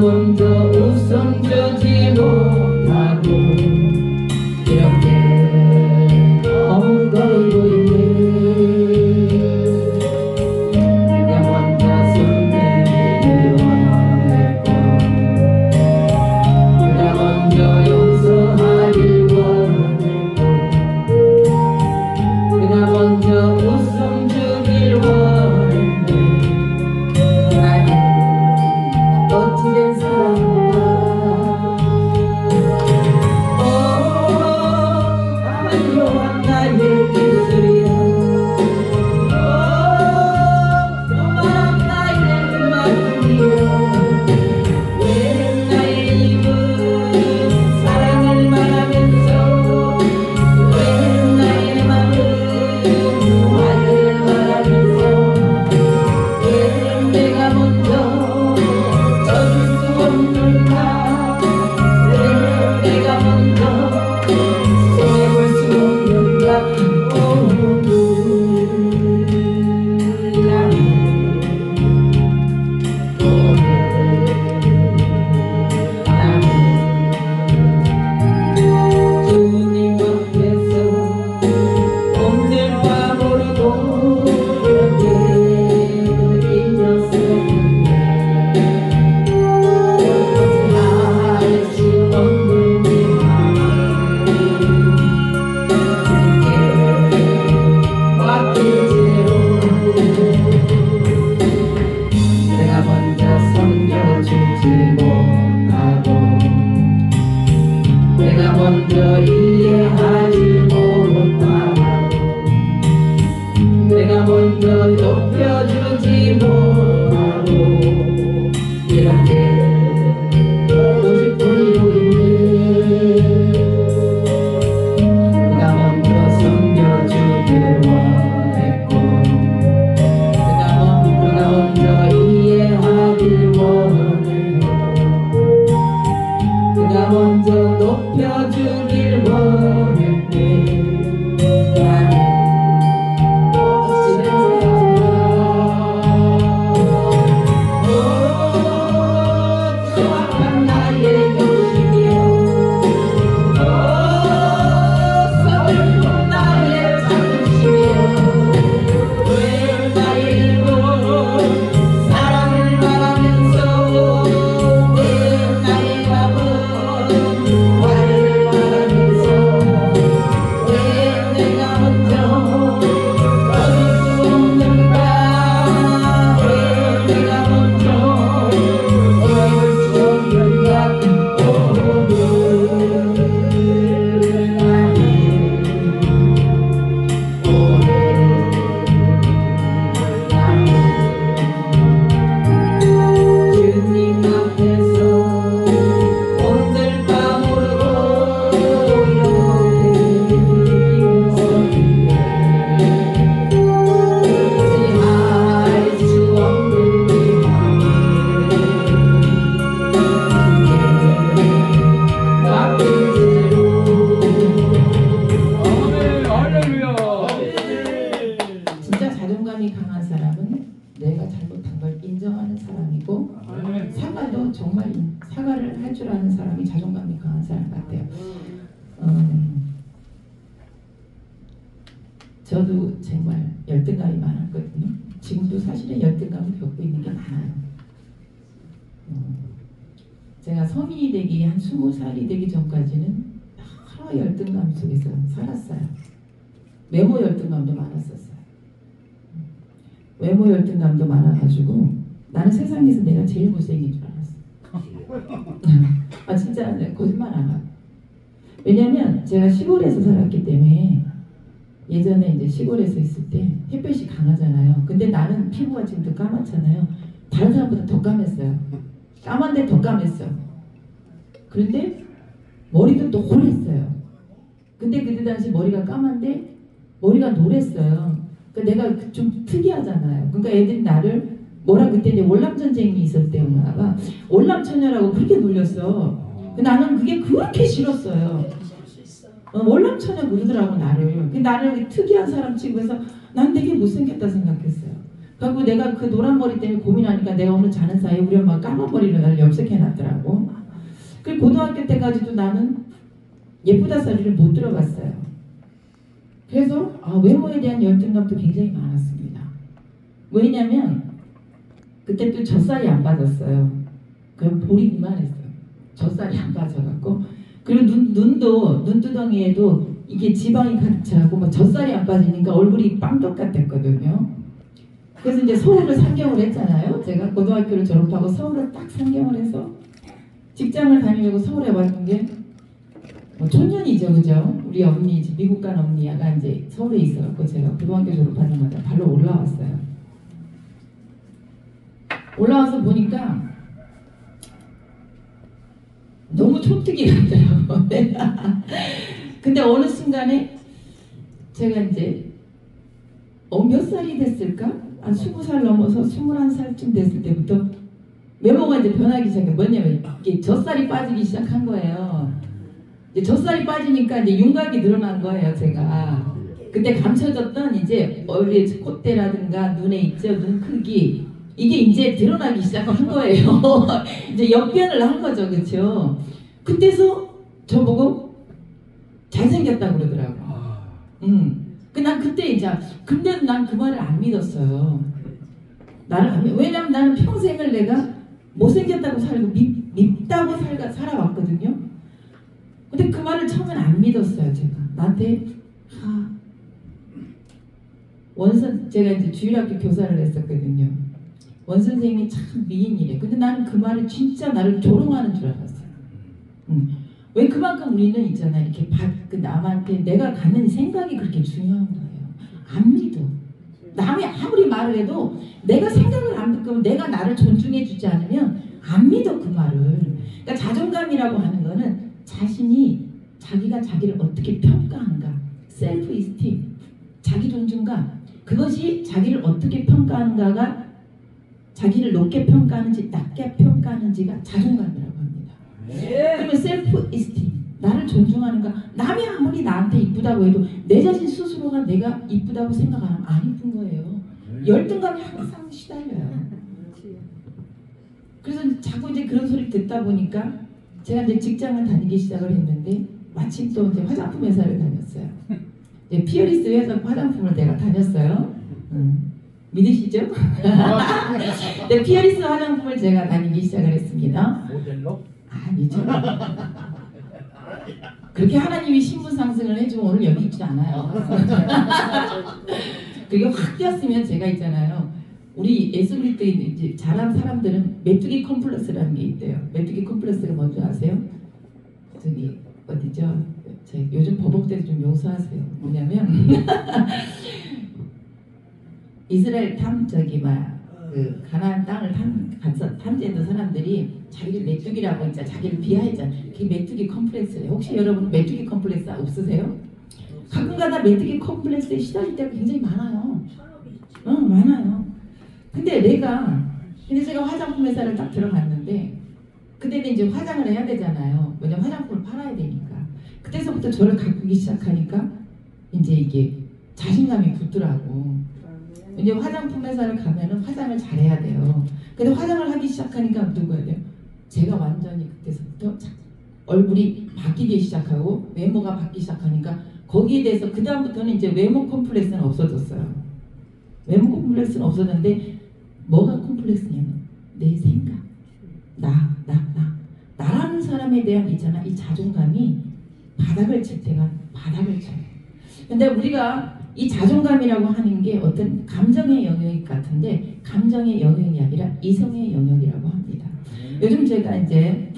먼저 웃음 주지 못하고 이렇게 엉거리고 있네. 내가 먼저 손 내밀기 원했고 내가 먼저 용서하길 원했고 내가 먼저 웃음 주길 원했네. 나는 어찌된 사람인가. 한요한 나의 입술이여 조만한 나의 말이여 왜 나의 입은 사랑을 말하면서 왜 나의 맘은 화를 말하면서 왜 내가 먼저 져줄 수 없는가. 왜 내가 먼저 손해볼 수 없는가. 주님 앞에서 오늘 밤으로도 이렇게 잊었었는데 할 수 없는 이 마음을 맡긴 채로 내가 먼저 섬겨주지 못하고 내가 먼저 이해하지 못하고 내가 먼저 높여주지 못하고 이렇게 오직 돌리고 있네. 내가 먼저 섬겨주길 원했고 내가 먼저 이해하길 원했고 내가 먼저 높여주길 원했네. 나는 어찌된 사람인가. 정확한 나의 욕심이여 서글픈 나의 자존심이여 왜 나의 입은 사랑을 말하면서 왜 나의 맘은 화를 말하면서 왜 내가 먼저 져줄 수 없는가. 왜 내가 먼저 손해볼 수 없는가. 주님 앞에서 오늘 밤으로 이렇게 잊었는데 할 수 없는 이 마음을 맡긴 채로 진짜 자존감이 강한 사람은 내가 잘못한 걸 인정하는 사람이고 사과도 정말 사과를 할 줄 아는 사람이 자존감이 강한 사람 같아요. 저도 정말 열등감이 많았거든요. 지금도 사실은 열등감을 겪고 있는 게 많아요. 제가 성인이 되기 한 20살이 되기 전까지는 여러 열등감 속에서 살았어요. 외모 열등감도 많았었어요. 외모 열등감도 많아가지고 나는 세상에서 내가 제일 못생긴 줄 알았어. 아 진짜 거짓말 안 하고. 왜냐면 제가 시골에서 살았기 때문에 예전에 이제 시골에서 있을 때 햇볕이 강하잖아요. 근데 나는 피부가 지금 더 까맣잖아요. 다른 사람보다 더 까맸어요. 까만데 더 까맸어. 그런데 머리도 노랬어요. 근데 그때 당시 머리가 까만데 머리가 노랬어요. 그러니까 내가 좀 특이하잖아요. 그러니까 애들이 나를 뭐라 그때 이제 월남전쟁이 있을 때였나 봐. 월남처녀라고 그렇게 놀렸어. 나는 그게 그렇게 싫었어요. 월남처녀 그러더라고 나를. 나를 특이한 사람 취급해서 난 되게 못생겼다 생각했어요. 그리고 내가 그 노란 머리 때문에 고민하니까 내가 오늘 자는 사이에 우리 엄마가 까만 머리를 날 염색해놨더라고. 그리고 고등학교 때까지도 나는 예쁘다 소리를 못 들어봤어요. 그래서 외모에 대한 열등감도 굉장히 많았습니다. 왜냐면 그때 또 젖살이 안 빠졌어요. 그럼 볼이 이만했어요. 젖살이 안 빠져갖고 그리고 눈두덩이에도 이게 지방이 가득 차고 막 젖살이 안 빠지니까 얼굴이 빵떡 같았거든요. 그래서 이제 서울을 상경을 했잖아요. 제가 고등학교를 졸업하고 서울을 딱 상경을 해서 직장을 다니려고 서울에 왔는 게 촌년이죠, 그죠? 우리 언니, 미국 간 언니가 이제 서울에 있어갖고 제가 고등학교 졸업하자마자 발로 올라왔어요. 올라와서 보니까 너무 촌뜨기 같더라고. 근데 어느 순간에 제가 이제 몇 살이 됐을까? 한 20살 넘어서 21살쯤 됐을 때부터 외모가 이제 변하기 시작해. 뭐냐면 이게 젖살이 빠지기 시작한 거예요. 이제 젖살이 빠지니까 이제 윤곽이 늘어난 거예요, 제가. 그때 감춰졌던 이제 원래 콧대라든가 눈에 있죠, 눈 크기. 이게 이제 드러나기 시작한 거예요. 이제 역변을 한 거죠, 그렇죠? 그때서 저보고 잘생겼다고 그러더라고. 난 그때 이제 근데 난 그 말을 안 믿었어요. 왜냐면 나는 평생을 내가 못생겼다고 살고 밉다고 살아왔거든요. 근데 그 말을 처음엔 안 믿었어요, 제가. 나한테 제가 이제 주일학교 교사를 했었거든요. 원 선생님이 참 미인이래. 근데 나는 그 말을 진짜 나를 조롱하는 줄 알았어요. 왜 그만큼 우리는 있잖아, 이렇게 남한테 내가 갖는 생각이 그렇게 중요한 거예요. 안 믿어. 남이 아무리 말을 해도 내가 생각을 안 듣고 내가 나를 존중해 주지 않으면 안 믿어, 그 말을. 그러니까 자존감이라고 하는 거는 자기가 자기를 어떻게 평가하는가, 셀프 이스팀, 자기 존중감, 그것이 자기를 어떻게 평가하는가가 자기를 높게 평가하는지 낮게 평가하는지가 자존감이라고 합니다. 그러면 셀프 이스팀, 나를 존중하는가. 남이 아무리 나한테 이쁘다고 해도 내 자신 스스로가 내가 이쁘다고 생각하면 안 이쁜 거예요. 열등감이 항상 시달려요. 그래서 자꾸 이제 그런 소리 듣다 보니까 제가 이제 직장을 다니기 시작을 했는데 마침 또 이제 화장품 회사를 다녔어요. 이제 피어리스 회사 화장품을 내가 다녔어요. 믿으시죠? 네, 피어리스 화장품을 제가 다니기 시작을 했습니다. 모델로? 아니죠. 그렇게 하나님이 신분 상승을 해주면 오늘 여기 있지 않아요. 그게 확 뛰었으면 제가 있잖아요. 우리 예수 믿고 이제 잘한 사람들은 메뚜기 컴플렉스라는 게 있대요. 메뚜기 컴플렉스가 뭔지 아세요? 저기 어디죠? 요즘 버벅대서 좀 용서하세요. 뭐냐면 이스라엘 그 가나안 땅을 탐지했던 사람들이 자기를 메뚜기라고 했잖아. 자기를 비하했잖아. 그게 메뚜기 컴플렉스예요. 혹시 여러분 메뚜기 컴플렉스 없으세요? 가끔가다 메뚜기 컴플렉스에 시달릴 때가 굉장히 많아요. 많아요. 근데 제가 화장품 회사를 딱 들어갔는데 그때는 이제 화장을 해야 되잖아요. 왜냐면 화장품을 팔아야 되니까. 그때서부터 저를 가꾸기 시작하니까 이제 이게 자신감이 붙더라고. 이제 화장품 회사를 가면은 화장을 잘해야 돼요. 근데 화장을 하기 시작하니까 누구 해야 돼요? 제가 완전히 그때서부터 얼굴이 바뀌기 시작하고 외모가 바뀌기 시작하니까 거기에 대해서 그 다음부터는 이제 외모 콤플렉스는 없어졌어요. 외모 콤플렉스는 없어졌는데 뭐가 콤플렉스냐면 내 생각, 나라는 사람에 대한 있잖아, 이 자존감이 바닥을 칠 때가 바닥을 쳐요. 근데 우리가 이 자존감이라고 하는 게 어떤 감정의 영역 같은데 감정의 영역이 아니라 이성의 영역이라고 합니다. 요즘 제가 이제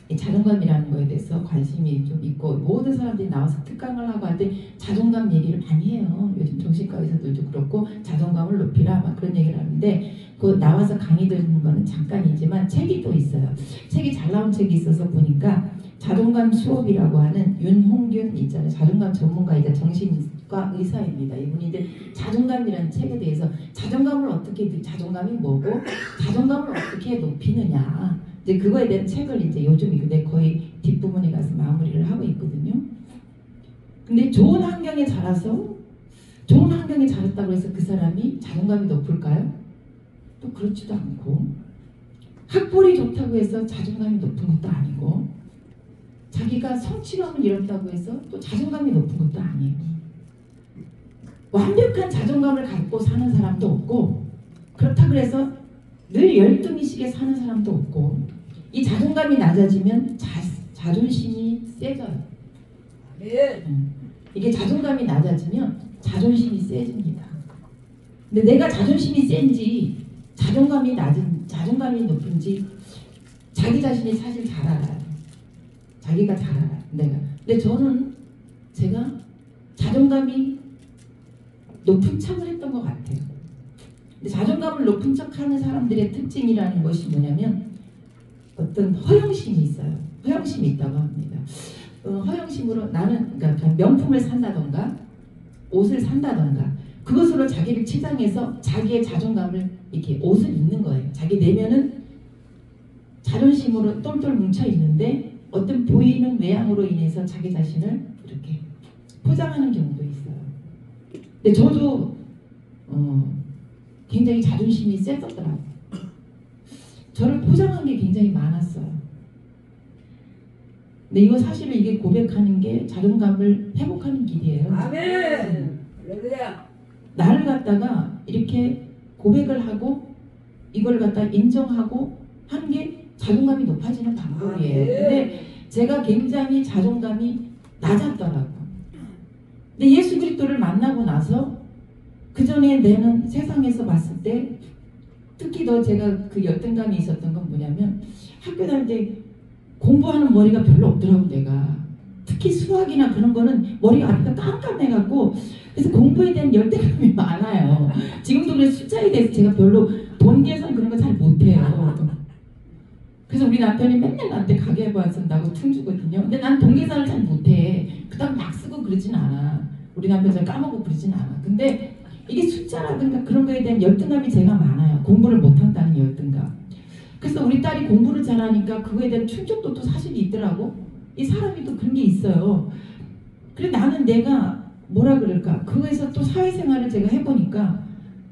이 자존감이라는 거에 대해서 관심이 좀 있고 모든 사람들이 나와서 특강을 하고 할 때 자존감 얘기를 많이 해요. 요즘 정신과 의사들도 그렇고 자존감을 높이라 막 그런 얘기를 하는데 그 나와서 강의 듣는 거는 잠깐이지만 책이 또 있어요. 책이 잘 나온 책이 있어서 보니까 자존감 수업이라고 하는 윤홍균 있잖아요. 자존감 전문가이자 정신과 의사입니다. 이분이 이제 자존감이라는 책에 대해서 자존감이 뭐고 자존감을 어떻게 높이느냐, 이제 그거에 대한 책을 이제 요즘 근데 거의 뒷부분에 가서 마무리를 하고 있거든요. 근데 좋은 환경에 자라서 좋은 환경에 자랐다고 해서 그 사람이 자존감이 높을까요? 또 그렇지도 않고, 학벌이 좋다고 해서 자존감이 높은 것도 아니고, 자기가 성취감을 잃었다고 해서 또 자존감이 높은 것도 아니에요. 완벽한 자존감을 갖고 사는 사람도 없고, 그렇다고 해서 늘 열등의식에 사는 사람도 없고, 이 자존감이 낮아지면 자존심이 세져요. 이게 자존감이 낮아지면 자존심이 세집니다. 근데 내가 자존심이 센지 자존감이 높은지 자기 자신이 사실 잘 알아요. 자기가 잘 알아요. 내가. 근데 저는 제가 자존감이 높은 척을 했던 것 같아요. 근데 자존감을 높은 척하는 사람들의 특징이라는 것이 뭐냐면 어떤 허영심이 있어요. 허영심이 있다고 합니다. 허영심으로 나는 그러니까 명품을 산다던가 옷을 산다던가 그것으로 자기를 치장해서 자기의 자존감을 이렇게 옷을 입는 거예요. 자기 내면은 자존심으로 똘똘 뭉쳐 있는데 어떤 보이는 외양으로 인해서 자기 자신을 이렇게 포장하는 경우도 있어요. 근데 저도 굉장히 자존심이 세더라고요. 저를 포장한 게 굉장히 많았어요. 근데 이거 사실은 이게 고백하는 게 자존감을 회복하는 길이에요. 아멘. 할렐루야. 나를 갖다가 이렇게 고백을 하고 이걸 갖다 인정하고 하는 게 자존감이 높아지는 방법이에요. 근데 제가 굉장히 자존감이 낮았더라고요. 근데 예수 그리스도를 만나고 나서 그 전에 내는 세상에서 봤을 때 특히 더 제가 그 열등감이 있었던 건 뭐냐면 학교 다닐 때 공부하는 머리가 별로 없더라고 내가. 특히 수학이나 그런 거는 머리가 앞이가 깜깜해갖고 그래서 공부에 대한 열등감이 많아요. 지금도 그래서 숫자에 대해서 제가 별로 돈 계산 그런 거 잘 못해요. 그래서 우리 남편이 맨날 나한테 가계부 쓴다고 퉁주거든요. 근데 난 돈 계산을 잘 못해. 그다음 막 쓰고 그러진 않아. 우리 남편 잘 까먹고 그러진 않아. 근데 이게 숫자라든가 그런 거에 대한 열등감이 제가 많아요. 공부를 못한다는 열등감. 그래서 우리 딸이 공부를 잘하니까 그거에 대한 충족도 또 사실 있더라고. 이 사람이 또 그런 게 있어요. 그래 나는 내가 뭐라 그럴까 그거에서 또 사회생활을 제가 해보니까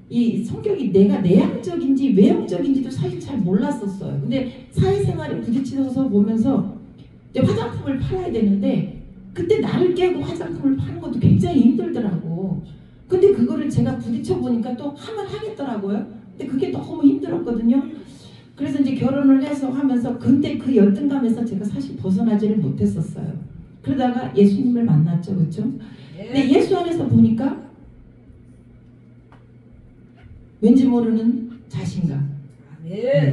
이 성격이 내가 내향적인지 외향적인지도 사실 잘 몰랐었어요. 근데 사회생활에 부딪혀서 보면서 이제 화장품을 팔아야 되는데 그때 나를 깨고 화장품을 파는 것도 굉장히 힘들더라고. 근데 그거를 제가 부딪혀 보니까 또 하면 하겠더라고요. 근데 그게 너무 힘들었거든요. 그래서 이제 결혼을 해서 하면서 근데 그 열등감에서 제가 사실 벗어나지를 못했었어요. 그러다가 예수님을 만났죠, 그렇죠? 근데 예수 안에서 보니까 왠지 모르는 자신감,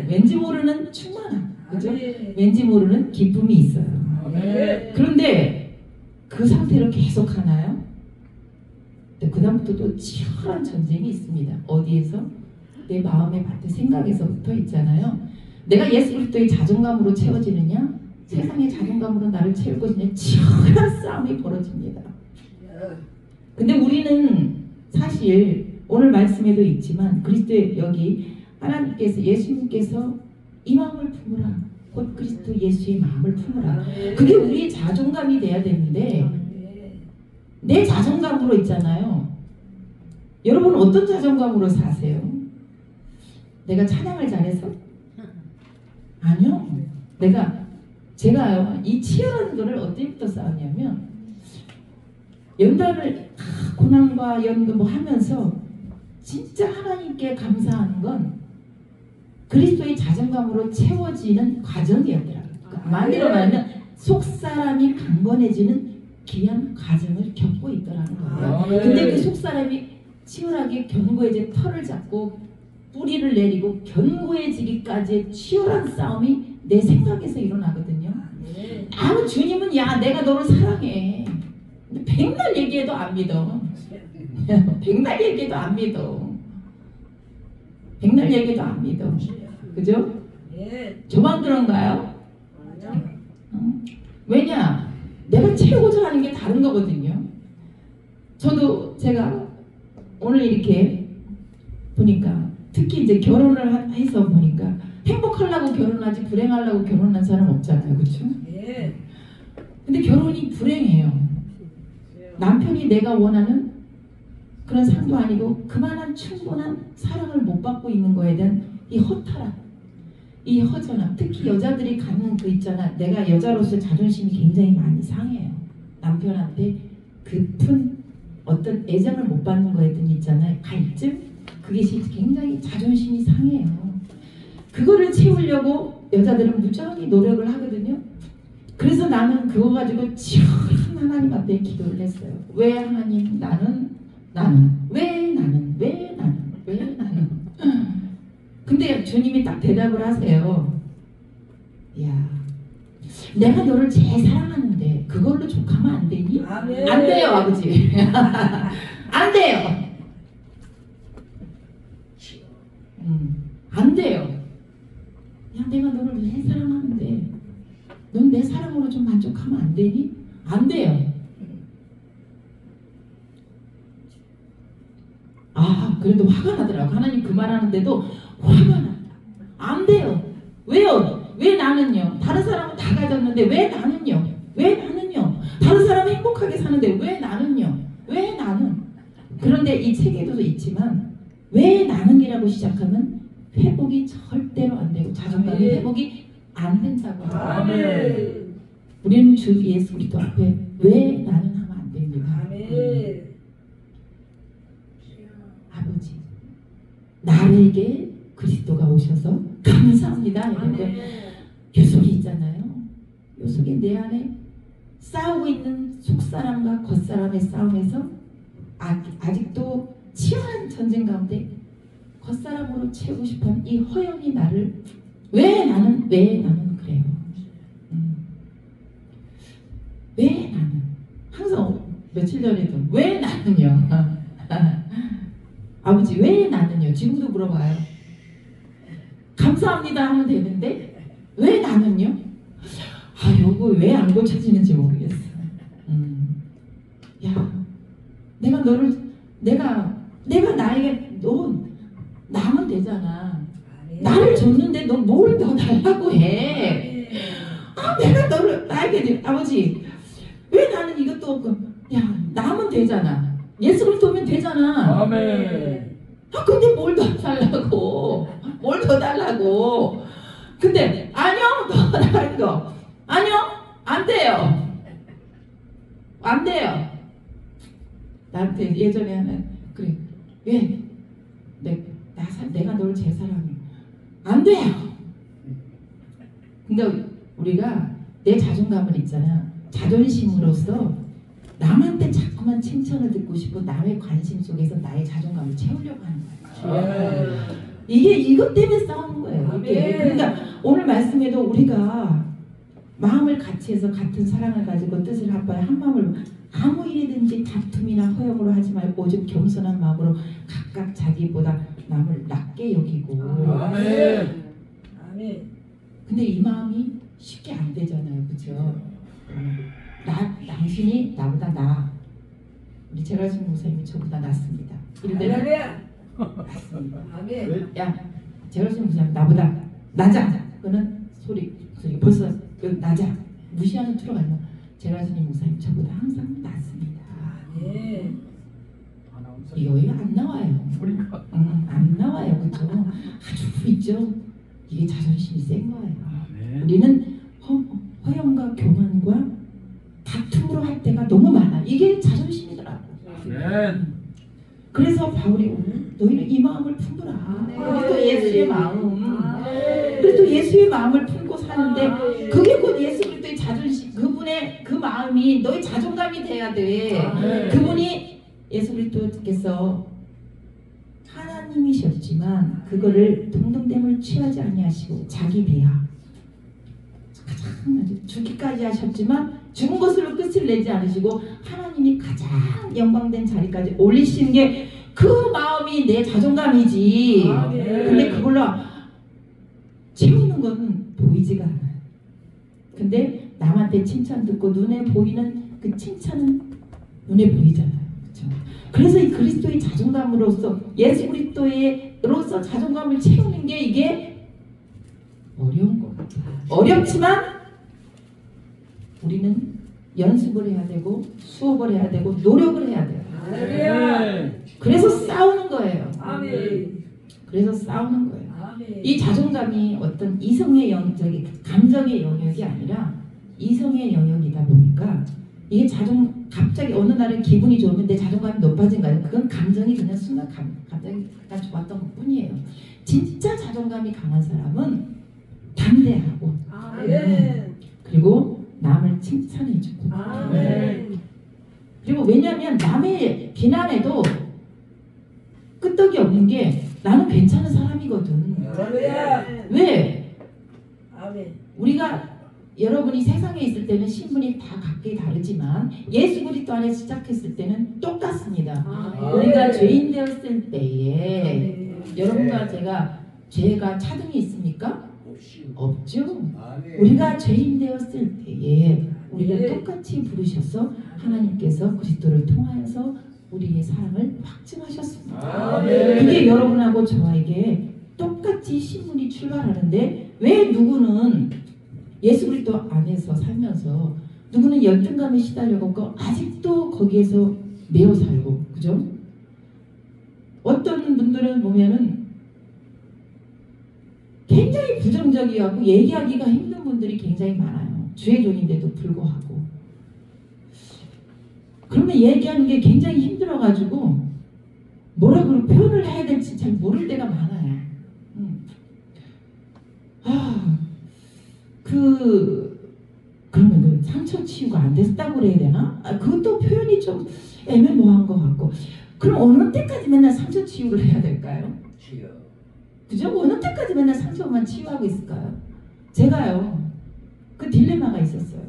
왠지 모르는 충만함, 그죠? 왠지 모르는 기쁨이 있어요. 그런데 그 상태로 계속 하나요? 그 다음부터 또 치열한 전쟁이 있습니다. 어디에서? 내 마음의 밭에 생각에서부터 있잖아요. 내가 예수 그리스도의 자존감으로 채워지느냐 세상의 자존감으로 나를 채울 것이냐 치열한 싸움이 벌어집니다. 근데 우리는 사실 오늘 말씀에도 있지만 그리스도의 여기 하나님께서 예수님께서 이 마음을 품으라 곧 그리스도 예수의 마음을 품으라 그게 우리의 자존감이 돼야 되는데 내 자존감으로 있잖아요. 여러분 어떤 자존감으로 사세요? 내가 찬양을 잘해서? 아니요. 제가요 이 치열한 거를 어때부터 싸웠냐면 연단을 고난과 연금 뭐 하면서 진짜 하나님께 감사하는 건 그리스도의 자존감으로 채워지는 과정이었더라고요. 말로 말하면 속사람이 강건해지는 귀한 과정을 겪고 있더라는 거예요. 근데 그 속사람이 치열하게 견고해져 털을 잡고 뿌리를 내리고 견고해지기까지의 치열한 싸움이 내 생각에서 일어나거든요. 아무 주님은 야 내가 너를 사랑해. 근데 백날 얘기해도 안 믿어. 백날 얘기해도 안 믿어. 백날 얘기해도 안 믿어. 그죠? 저만 그런가요? 왜냐? 내가 채우고자 하는 게 다른 거거든요. 저도 제가 오늘 이렇게 보니까 특히 이제 결혼을 해서 보니까 행복하려고 결혼하지 불행하려고 결혼한 사람 없잖아요. 그렇죠? 근데 결혼이 불행해요. 남편이 내가 원하는 그런 상도 아니고 그만한 충분한 사랑을 못 받고 있는 거에 대한 이 허탈함, 이 허전함. 특히 여자들이 갖는 그 있잖아. 내가 여자로서 자존심이 굉장히 많이 상해요. 남편한테 깊은 어떤 애정을 못 받는 거에 대한 있잖아요. 갈증? 그게 굉장히 자존심이 상해요. 그거를 채우려고 여자들은 무지하게 노력을 하거든요. 그래서 나는 그거 가지고 지금 하나님 앞에 기도를 했어요. 왜 하나님 나는 왜 나는 근데 주님이 딱 대답을 하세요. 야, 내가 너를 제일 사랑하는데 그걸로 족하면 안 되니? 아멘. 안 돼요, 아버지. 안 돼요. 안 돼요. 야, 내가 너를 왜 사랑하는데 넌 내 사랑으로 좀 만족하면 안 되니? 안 돼요. 아, 그래도 화가 나더라고. 하나님 그 말하는데도 화가 난다. 안 돼요. 왜요? 왜 나는요? 다른 사람은 다 가졌는데 왜 나는요? 왜 나는요? 다른 사람 행복하게 사는데 왜 나는요? 왜 나는? 그런데 이 책에도 있지만 왜 나는이라고 시작하면 회복이 절대로 안 되고 자존감이 회복이 안 된다고 하더라고요. 아멘. 우리는 주 예수 그리스도 앞에 왜 나는 하면 안 됩니다. 아멘. 아버지, 나에게 그리스도가 오셔서 감사합니다. 이런데 요속이 있잖아요. 요속이 내 안에 싸우고 있는 속사람과 겉사람의 싸움에서 아직도 치열한 전쟁 가운데 겉사람으로 채우고 싶은 이 허영이 나를 왜 나는 그래요. 왜 나는 항상 며칠 전에도 왜 나는요. 아버지 왜 나는요. 지금도 물어봐요. 감사합니다 하면 되는데 왜 나는요? 아, 요거 왜 안 고쳐지는지 모르겠어. 야, 내가 너를 내가 나에게 너 나면 되잖아. 나를 줬는데 너 뭘 더 달라고 해? 아, 내가 너를 나에게 아버지 왜 나는 이것도 없고 야 나면 되잖아. 예수 그리스도면 되잖아. 아멘. 아, 근데 뭘 더 달라고? 뭘 더 달라고? 근데 아니요, 더 달라는 거 아니요, 안 돼요. 안 돼요. 나한테 예전에 하는 그래 왜 내가 너를 제일 사랑해. 안 돼요. 근데 우리가 내 자존감을 있잖아. 자존심으로서 남한테 자꾸만 칭찬을 듣고 싶고 남의 관심 속에서 나의 자존감을 채우려고 하는 거예요. 이게 이것 때문에 싸우는 거예요. 이게. 그러니까 오늘 말씀에도 우리가 마음을 같이 해서 같은 사랑을 가지고 뜻을 합하여 한 마음을 아무 일이든지 다툼이나 허영으로 하지 말고 오직 겸손한 마음으로 각각 자기보다 남을 낮게 여기고. 아멘. 아멘. 근데 이 마음이 쉽게 안 되잖아요, 그렇죠? 당신이 나보다 나아. 우리 제라진 목사님이 저보다 낫습니다. 이러면 맞습니다. 아멘. 야, 제라진 목사님 나보다 낮아. 그거는 소리 벌써 낮아. 무시하는 투로 가면 제라진 목사님 저보다 항상 낫습니다. 아멘. 이거 왜 안 나와요? 안 나와요, 그렇죠? 아주 있죠. 이게 자존심이 센 거예요. 우리는 허영과 교만과 다툼으로 할 때가 너무 많아. 이게 자존심이더라고. 그래서 바울이 오늘 너희는 이 마음을 품으라. 그리고 예수의 마음. 그리고 예수의 마음을 품고 사는데 그게 곧 예수 그리스도의 자존심. 그분의 그 마음이 너의 자존감이 돼야 돼. 그분이 예수 그리스도께서 하나님이셨지만 그거를 동등됨을 취하지 아니하시고 자기 비하 가장 죽기까지 하셨지만 죽은 것으로 끝을 내지 않으시고 하나님이 가장 영광된 자리까지 올리시는 게 그 마음이 내 자존감이지. 근데 그걸로 채우는 건 보이지가 않아요. 근데 남한테 칭찬 듣고 눈에 보이는 그 칭찬은 눈에 보이잖아요. 그렇죠? 그래서 이 그리스도의 자존감으로서 예수 그리스도로서 자존감을 채우는 게 이게 어려운 것 같아요. 어렵지만 우리는 연습을 해야 되고 수업을 해야 되고 노력을 해야 돼요. 할렐루야. 그래서 싸우는 거예요. 아멘. 그래서 싸우는 거예요. 아멘. 이 자존감이 어떤 이성의 감정의 영역이 아니라 이성의 영역이다 보니까 이게 갑자기 어느 날은 기분이 좋으면 내 자존감이 높아진 거 아니에요. 그건 감정이 그냥 순간 갑자기 약간 좋았던 것 뿐이에요. 진짜 자존감이 강한 사람은 담대하고 아멘. 그리고 남을 칭찬해주고 아멘. 그리고 왜냐하면 남의 비난에도 끄떡이 없는 게 나는 괜찮은 사람이거든. 할렐루야. 왜? 아멘. 우리가 여러분이 세상에 있을 때는 신분이 다 각기 다르지만 예수 그리스도 안에 시작했을 때는 똑같습니다. 아멘. 우리가 죄인 되었을 때에 아멘. 여러분과 죄가 차등이 있습니까? 없죠. 아멘. 우리가 죄인 되었을 때에 우리를 네. 똑같이 부르셔서 하나님께서 그리스도를 통하여서 우리의 사랑을 확증하셨습니다. 아멘. 그게 여러분하고 저에게 똑같이 신분이 출발하는데 왜 누구는 예수 그리스도 안에서 살면서 누구는 열등감에 시달려갖고 아직도 거기에서 매어 살고 그죠? 어떤 분들은 보면은 굉장히 부정적이고 얘기하기가 힘든 분들이 굉장히 많아요. 주의 종인데도 불구하고 그러면 얘기하는 게 굉장히 힘들어가지고 뭐라고 표현을 해야 될지 잘 모를 때가 많아요. 그러면 그 상처 치유가 안 됐다고 그래야 되나? 그것도 표현이 좀 애매모호한 것 같고 그럼 어느 때까지 맨날 상처 치유를 해야 될까요? 그죠? 어느 때까지 맨날 상처만 치유하고 있을까요? 제가요 그 딜레마가 있었어요.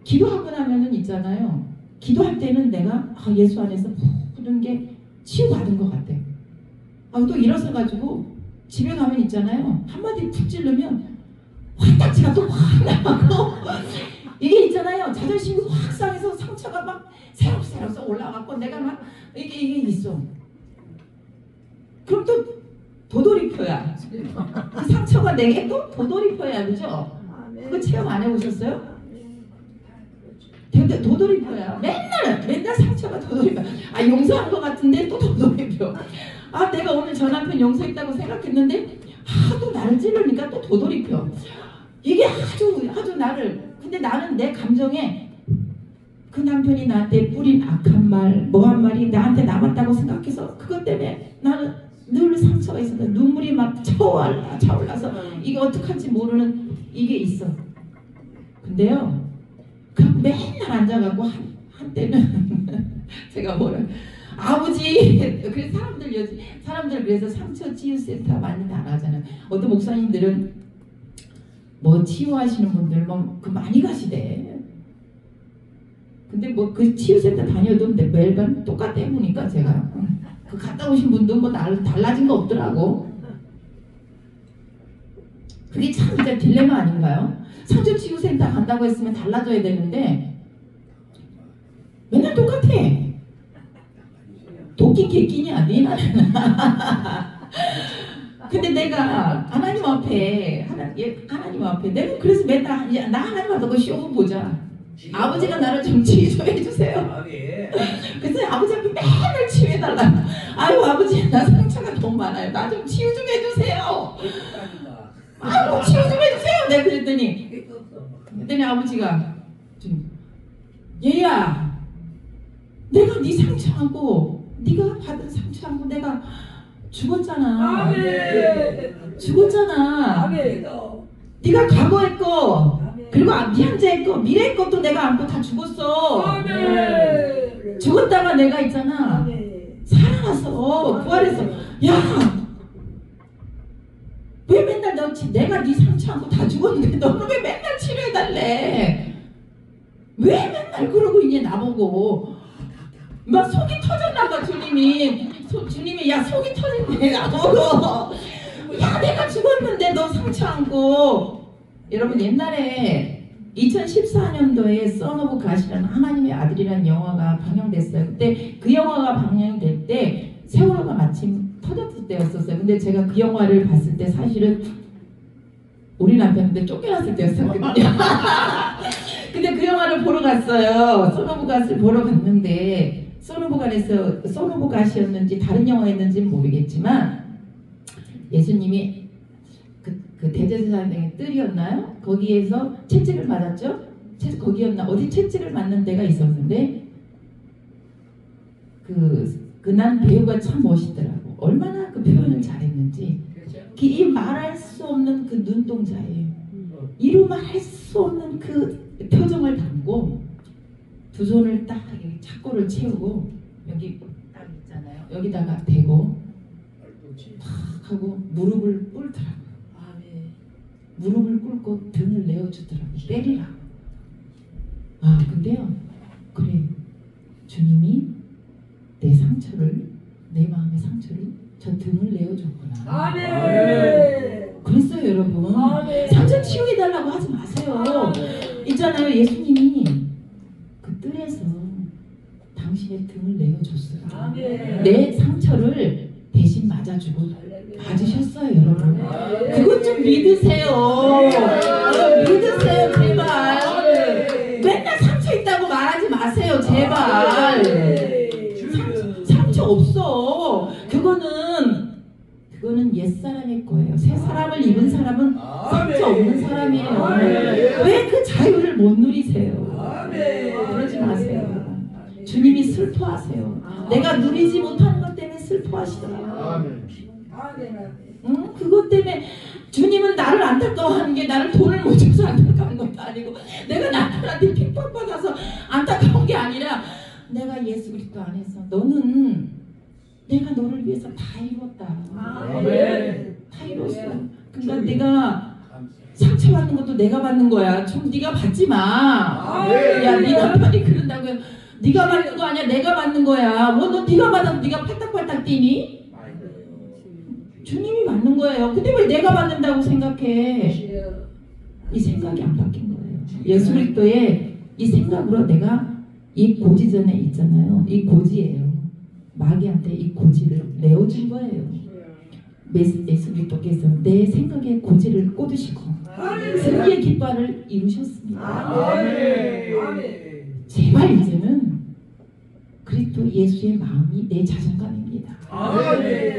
기도하고 나면은 있잖아요. 기도할 때는 내가 예수 안에서 모든 게 치유받은 것 같아. 또 일어서가지고 집에 가면 있잖아요. 한마디 푹 찌르면 화딱지가 또 확 나고 이게 있잖아요. 자존심이 확 상해서 상처가 막 새록새록 올라가고 내가 막 이게 있어. 그럼 또 도돌이표야. 그 상처가 내게 또 도돌이표야. 그죠? 그거 체험 안 해보셨어요? 근데 도돌이표야. 맨날 상처가 도돌이표. 용서한 것 같은데 또 도돌이표. 내가 오늘 저 남편 용서했다고 생각했는데 또 나를 찌르니까 또 도돌이표. 이게 아주 나를 근데 나는 내 감정에 그 남편이 나한테 뿌린 악한 말, 뭐한 말이 나한테 남았다고 생각해서 그것 때문에 나는 늘 상처가 있어서 눈물이 막 차올라서 이게 어떡할지 모르는 이게 있어. 근데요 그럼 맨날 앉아갖고 한때는 제가 아버지 그래서 사람들 그래서 상처 치유 센터 많이 나가잖아요. 어떤 목사님들은 뭐 치유하시는 분들 그 많이 가시대. 근데 그 치유센터 다녀도 매일밤 똑같아 보니까 제가 그 갔다 오신 분도 달라진 거 없더라고. 그게 참 진짜 딜레마 아닌가요? 상처 치유센터 간다고 했으면 달라져야 되는데 맨날 똑같아. 도끼 개끼냐 니나. 근데 내가 하나님 앞에 내가 그래서 맨날 나 하나님 앞에 쇼 보자. 아버지가 나를 좀 치유 좀 해주세요. 그래서 아버지 앞에 맨날 치유해달라. 아유 아버지 나 상처가 너무 많아요. 나 좀 치유 좀 해주세요. 아유 치유 좀 해주세요. 내가 그랬더니 아버지가 얘야 내가 네 상처하고 네가 받은 상처하고 내가 죽었잖아. 아멘. 죽었잖아. 아멘. 네가 과거의 거 아멘. 그리고 현재의 거 미래의 것도 내가 안고 다 죽었어. 아멘. 죽었다가 내가 있잖아 아멘. 살아나서 부활해서 야 왜 맨날 내가 네 상처하고 다 죽었는데 너는 왜 맨날 치료해달래. 왜 맨날 그러고 있니 나보고. 막 속이 터졌나봐. 주님이 야 속이 터진대 나보고. 야 내가 죽었는데 너 상처 안고. 여러분 옛날에 2014년도에 선 오브 갓이라는 하나님의 아들이라는 영화가 방영됐어요. 그때 그 영화가 방영될 때 세월호가 마침 터졌을 때였었어요. 근데 제가 그 영화를 봤을 때 사실은 우리 남편 근데 쫓겨났을 때였었거든요. 근데 그 영화를 보러 갔어요. 소노부갓을 보러 갔는데 소노부갓이었는지 다른 영화였는지는 모르겠지만 예수님이 그 대제사장의 뜰이었나요? 거기에서 채찍을 맞았죠? 거기였나? 어디 채찍을 맞는 데가 있었는데 난 배우가 참 멋있더라고. 얼마나 그 표현을 잘했는지. 이 말할 수 없는 그 눈동자에 이루 말할 수 없는 그 표정을 담고 두 손을 딱 여기 착고를 채우고 여기 딱 있잖아요. 여기다가 대고 탁 하고 무릎을 꿇더라고요. 무릎을 꿇고 등을 내어주더라고요. 때리라고. 근데요. 그래. 주님이 내 상처를, 내 마음의 상처를 저 등을 내어줬구나. 아멘. 그랬어요, 여러분. 아멘. 상처 치유해 달라고 하지 마세요. 있잖아요, 예수님이 그 뜰에서 당신의 등을 내어줬어요. 아멘. 내 상처를 대신 맞으셨어요, 여러분. 그것 좀 믿으세요. 믿으세요, 제발. 맨날 상처 있다고 말하지 마세요, 제발. 상처 없어. 그거는 옛사람의 거예요. 새 사람을 입은 사람은 상처 없는 사람이에요. 왜 그 자유를 못 누리세요? 그러지 마세요. 주님이 슬퍼하세요. 내가 누리지 못하는 것 때문에 슬퍼하시더라고요. 그것 때문에 주님은 나를 안타까워하는 게 나를 돈을 못 줘서 안타까운 것도 아니고 내가 남편한테 핍박받아서 안타까운 게 아니라 내가 예수 그리스도 안에서 너는 내가 너를 위해서 다 이뤘다. 다 이뤘어. 그러니까 내가 상처받는 것도 내가 받는 거야. 좀 네가 받지 마. 야, 네 남편이 그런다고 해. 네가 받는 거 아니야. 내가 받는 거야. 뭐 너 네가 받아서 네가 팔딱팔딱 뛰니? 주님이 받는 거예요. 근데 왜 내가 받는다고 생각해? 이 생각이 안 바뀐 거예요. 예수 그리스도의 이 생각으로 내가 이 고지전에 있잖아요. 이 고지예요. 마귀한테 이 고지를 내어준 거예요. 예수 그리스도께서 내 생각의 고지를 꽂으시고 승리의 깃발을 이루셨습니다. 제발 이제는 그리스도 예수의 마음이 내 자존감입니다.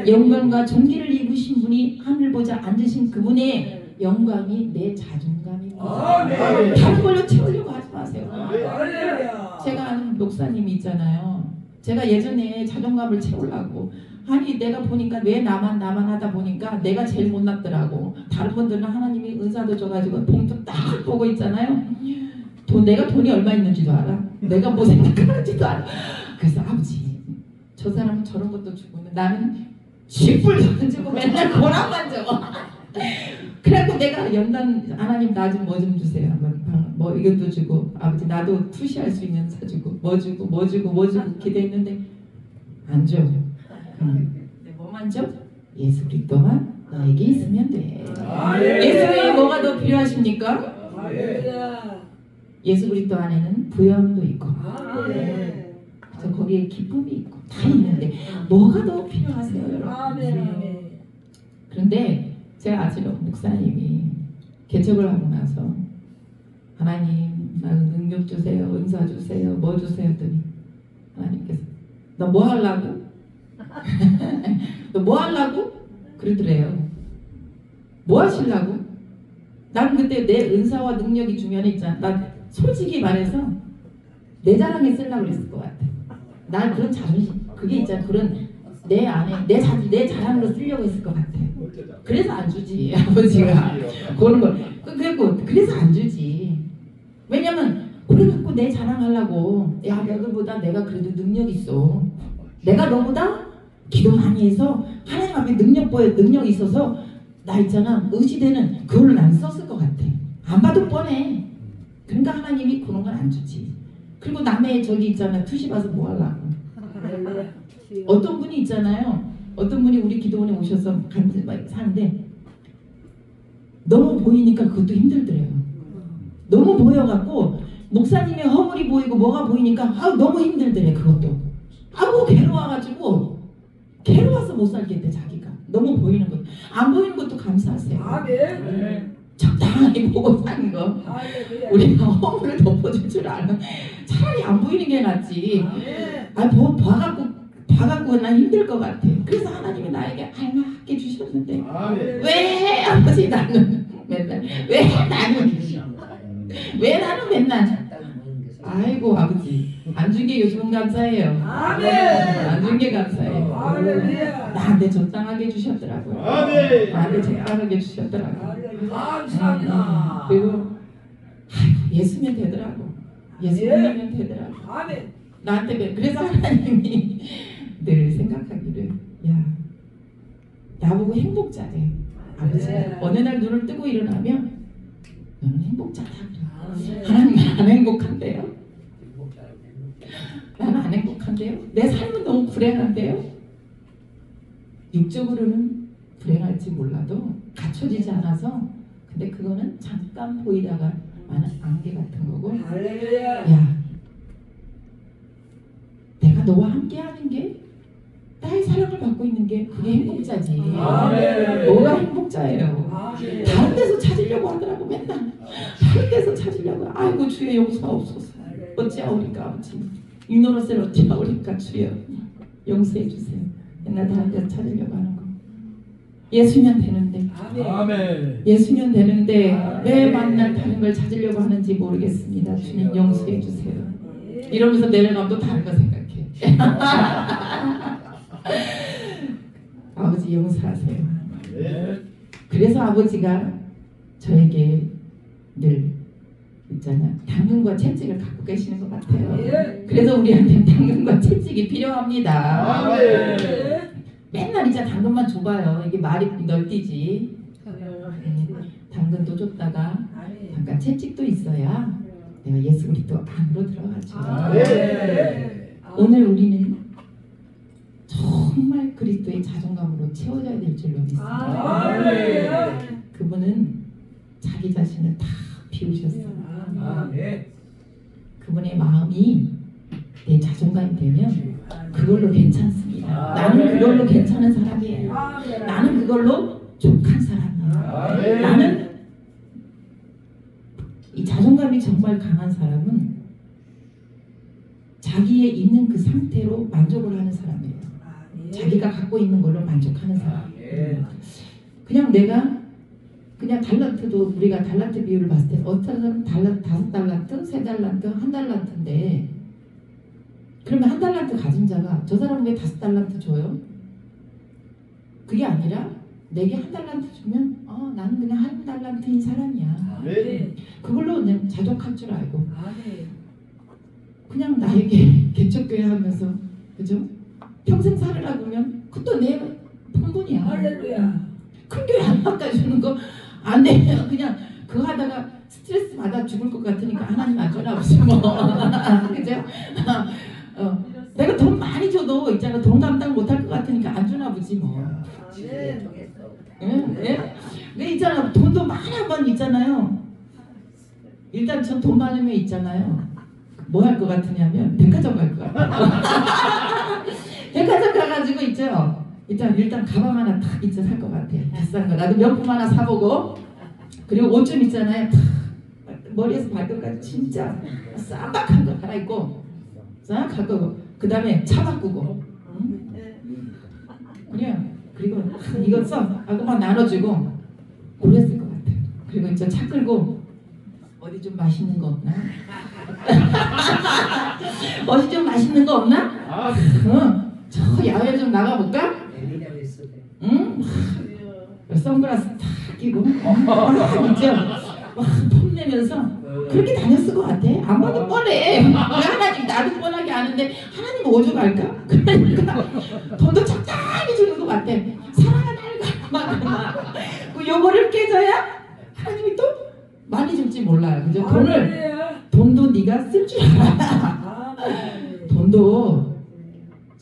영광과 존귀를 입으신 분이 하늘 보좌 앉으신 그분의 영광이 내 자존감입니다. 다른 걸로 채우려고 하지 마세요. 제가 아는 목사님이 있잖아요. 제가 예전에 자존감을 채우려고 아니 내가 보니까 왜 나만 하다 보니까 내가 제일 못났더라고. 다른 분들은 하나님이 은사도 줘가지고 봉투 딱 보고 있잖아요. 내가 돈이 얼마 있는지도 알아. 내가 뭐 생각하는지도 알아. 그래서 아버지 저 사람은 저런 것도 주고 나는 쥐뿔도 주고 맨날 고랑만 줘. 그래갖고 내가 연단 하나님 나 좀 뭐 좀 주세요. 뭐 이것도 주고 아버지 나도 투시할 수 있는 사주고 뭐 주고 기대했는데 안 줘. 뭐만 줘? 예수 그리스도만 너에게 있으면 돼. 예수 외에 뭐가 더 필요하십니까? 예수 그리스도 안에는 부여함도 있고 저 거기에 기쁨이 있고 다 있는데 뭐가 더 필요하세요, 여러분? 그런데 제가 아시는 목사님이 개척을 하고 나서 하나님 나는 능력 주세요, 은사 주세요, 뭐 주세요 했더니 하나님께서 너 뭐 하려고? 너 뭐 하려고? 그러더래요. 뭐 하시려고? 난 그때 내 은사와 능력이 중요한 있잖아. 나 솔직히 말해서 내 자랑에 쓰려고 그랬을 것 같아. 난 그런 자존심 그게 있잖아. 그런 내 안에 내 자랑으로 쓰려고 했을 것 같아. 그래서 안 주지 아버지가 그런 걸. 그래서 안 주지. 왜냐면 그래갖고 내 자랑하려고 야 너들보다 내가 그래도 능력 있어. 내가 너보다 기도 많이 해서 하나님 앞에 능력이 있어서 나 있잖아 의지되는 그걸로 난 썼을 것 같아. 안 봐도 뻔해. 그러니까 하나님이 그런 건 안 주지. 그리고 남의 저기 있잖아 투시 봐서 뭐 하려고. 어떤 분이 있잖아요. 어떤 분이 우리 기도원에 오셔서 사는데 너무 보이니까 그것도 힘들더래요. 너무 보여갖고 목사님의 허물이 보이고 뭐가 보이니까 너무 힘들더래. 그것도 괴로워가지고 괴로워서 못 살겠대. 자기가 너무 보이는 것. 안 보이는 것도 감사하세요. 적당히 보고 사는 거. 우리가 허물을 덮어줄 줄 아는 차라리 안 보이는 게 낫지. 봐갖고 난 힘들 것 같아. 그래서 하나님이 나에게 알맞게 주셨는데 왜 아버지 나는 맨날 왜 나는 맨날 아이고 아버지 안 준 게 요즘은 감사해요. 안 준 게 감사해요. 나한테 적당하게 주셨더라고요. 나한테 적당하게 주셨더라고요. 그리고 예수면 되더라고. 예수면 되더라고. 나한테 그래서 하나님이 늘 생각하기를 야 나보고 행복자래. 아버지가 어느 날 눈을 뜨고 일어나면 너는 행복자다. 하나님 안 행복한데요? 나는 안 행복한데요? 내 삶은 너무 불행한데요? 육적으로는 불행할지 몰라도 갖춰지지 않아서 근데 그거는 잠깐 보이다가 많은 안개 같은 거고 야 내가 너와 함께 하는 게 나의 사랑을 받고 있는 게 그게 행복자지. 너가 행복자예요. 다른 데서 찾으려고 하더라고 맨날. 다른 데서 찾으려고. 아이고 주여 용서하옵소서. 어찌하오리까 아버지. 이노릇을 어찌하오리까 주여 용서해 주세요. 맨날 다른 데서 찾으려고 하는 거. 예수면 되는데. 예수면 되는데 왜 만날 다른 걸 찾으려고 하는지 모르겠습니다. 주님 용서해 주세요. 이러면서 내려가면 또 다른 거 생각해. 아버지 용서하세요. 그래서 아버지가 저에게 늘 있잖아 당근과 채찍을 갖고 계시는 것 같아요. 그래서 우리한테 당근과 채찍이 필요합니다. 맨날 이제 당근만 줘봐요. 이게 말이 널뛰지. 당근도 줬다가 잠깐 채찍도 있어야 내가 예수 그리스도 안으로 들어가죠. 오늘 우리는 정말 그리스도의 자존감으로 채워져야 될 줄로 믿습니다. 그분은 자기 자신을 다 비우셨어요. 그분의 마음이 내 자존감이 되면 그걸로 괜찮습니다. 나는 그걸로 괜찮은 사람이에요. 나는 그걸로 족한 사람이에요. 나는 이 자존감이 정말 강한 사람은 자기의 있는 그 상태로 만족을 하는 사람이에요. 자기가 갖고 있는 걸로 만족하는 사람이에요. 그냥 내가 그냥 달란트도 우리가 달란트 비율을 봤을 때 어떤 사람은 5달란트, 3달란트, 1달란트인데 그러면 1달란트 가진 자가 저 사람은 왜 5달란트 줘요? 그게 아니라 내게 1달란트 주면 나는 그냥 1달란트인 사람이야. 그걸로 그냥 자족할 줄 알고 그냥 나에게 개척교회 하면서 그죠? 평생 살으라고 하면 그것도 내 본분이야. 큰 교회 안 바꿔주는 거 안 되면 그냥 그거 하다가 스트레스 받아 죽을 것 같으니까 하나님 안 주나 보지 뭐. 그죠? 내가 돈 많이 줘도 있잖아 돈 감당 못할 것 같으니까 안 주나 보지 뭐. 왜 있잖아 돈도 많은 건 있잖아요. 일단 전 돈 많으면 있잖아요. 뭐 할 것 같으냐면 백화점 갈 것 같아요. 백화점 가가지고 있죠. 일단 가방 하나 탁 있어 살 것 같아. 비싼 거. 나도 명품 하나 사보고 그리고 옷 좀 있잖아요. 머리에서 발끝까지 진짜 쌈박한 거 갈아입고 싹 갖고 그 다음에 차 바꾸고 그냥 그리고 이거 써 하고만 나눠주고 그랬을 것 같아. 그리고 이제 차 끌고 어디 좀 맛있는 거 없나? 어디 좀 맛있는 거 없나? 저 야외 좀 나가볼까? 응? 선글라스 탁 끼고 진짜 막 폼내면서 그렇게 다녔을 것 같아. 안 봐도 뻔해. 하나님 나도 뻔하게 아는데 하나님 오죽 알까? 그러니까 돈도 적당히 주는 것 같아. 사랑은 알가 막 요거를 깨져야 하나님이 또 많이 줄지 몰라요. 그죠? 돈도 네가 쓸 줄 알아. 돈도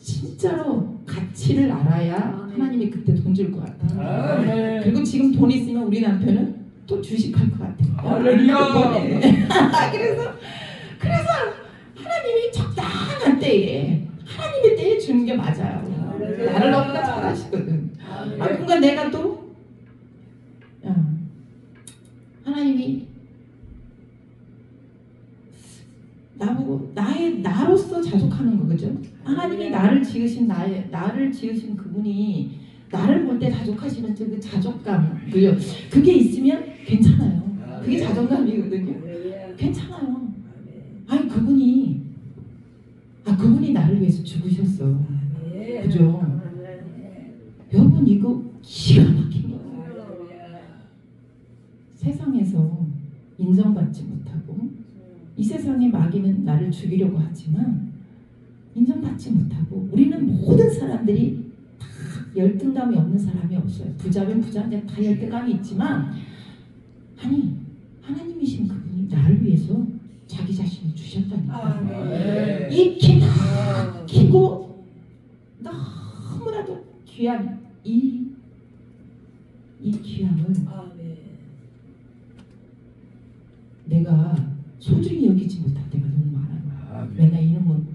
진짜로 가치를 알아야 하나님이 그때 돈 줄 것 같아. 그리고 지금 돈 있으면 우리 남편은 또 주식할 것 같아. 그래서 하나님이 적당한 때에 하나님의 때에 주는 게 맞아요. 나를 너무나 잘 아시거든. 그러니까 내가 또 하나님이 나로서 자족하는 거, 그죠? 하나님이 나를 지으신 나를 지으신 그분이 나를 볼 때 자족하시는 그 자족감을요. 그게 있으면 괜찮아요. 그게 자존감이거든요. 괜찮아요. 아니 그분이 나를 위해서 죽으셨어. 그죠? 여러분 이거 기가 막힌 거예요. 세상에서 인정받지 못하고 이 세상의 마귀는 나를 죽이려고 하지만 인정받지 못하고 우리는 모든 사람들이 다 열등감이 없는 사람이 없어요. 부자면 부자인데 다 열등감이 있지만 아니 하나님이신 그분이 나를 위해서 자기 자신을 주셨다니까. 이 기고 너무나도 귀한 이 귀함을 내가 소중히 여기지 못할 때가 너무 많아요. 맨날 이놈은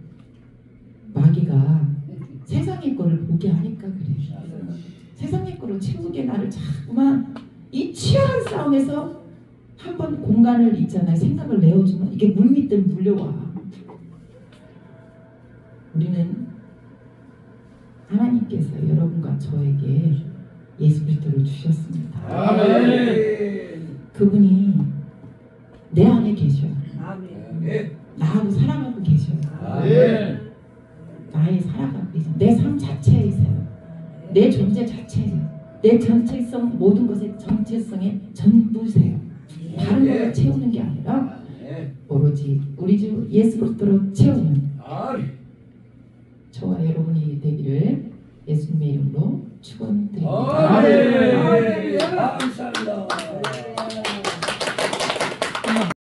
마귀가 세상의 거를 보게 하니까 그래요. 세상의 거로 채우게 나를 자꾸만 이 치열한 싸움에서 한번 공간을 있잖아요. 생각을 내어주면 이게 물밑을 물려와. 우리는 하나님께서 여러분과 저에게 예수 그리스도를 주셨습니다. 그분이 내 안에 계셔요. 나하고 살아가고 계셔요. 나의 살아가고 계셔요. 내 삶 자체이세요. 내 존재 자체예요. 내 전체성 모든 것의 정체성의 전부세요. 다른 걸로 채우는 게 아니라 오로지 우리 주 예수 그리스도로 채우는 저와 여러분이 되기를 예수님의 이름으로 축원드립니다. 감사합니다.